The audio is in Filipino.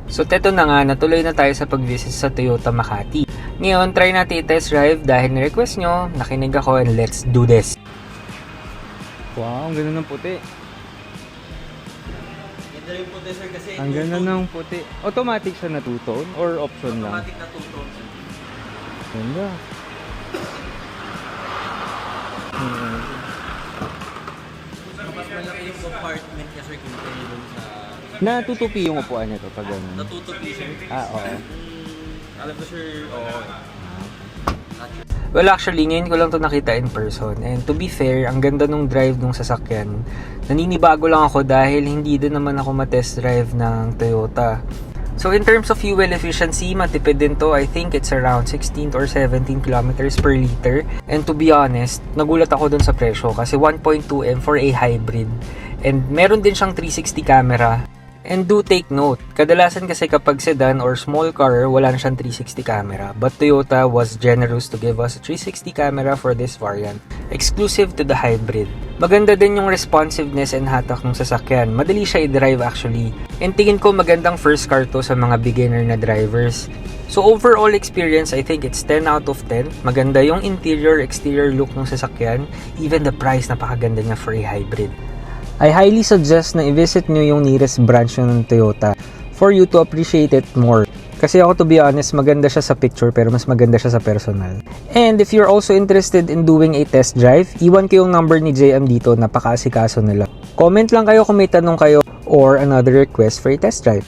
So teto na nga, natuloy na tayo sa pag-visit sa Toyota Makati. Ngayon, try natin i-test drive dahil na-request nyo, nakinig ako, and let's do this. Wow, ang ganda ng puti. Ganda yung puti sir kasi Ang ganda ng puti. Automatic siya na two-tone or option lang? automatic na two-tone sir. Ganda. Mas malaki yung compartment niya sir compared dun sa... Natutupi yung upuan nito pag ganun. Natutupi sir. Oo. Alam ko sir, oo. Well, actually, ngayon ko lang to nakita in person. And to be fair, ang ganda nung drive nung sasakyan. Naninibago lang ako dahil hindi din naman ako matest drive ng Toyota. So, in terms of fuel efficiency, matipid din to. I think it's around 16 or 17 kilometers per liter. And to be honest, nagulat ako dun sa presyo kasi 1.2M for a hybrid. And meron din siyang 360 camera. And do take note, kadalasan kasi kapag sedan or small car, wala na siyang 360 camera. But Toyota was generous to give us a 360 camera for this variant, exclusive to the hybrid. Maganda din yung responsiveness and hatak ng sasakyan. Madali siya i-drive actually. And tingin ko magandang first car to sa mga beginner na drivers. So overall experience, I think it's 10 out of 10. Maganda yung interior, exterior look ng sasakyan. Even the price, napakaganda niya for a hybrid. I highly suggest na i-visit nyo yung nearest branch ng Toyota for you to appreciate it more. Kasi ako, to be honest, maganda siya sa picture pero mas maganda siya sa personal. And if you're also interested in doing a test drive, iwan ko yung number ni JM dito, napaka-asikaso nila. Comment lang kayo kung may tanong kayo or another request for a test drive.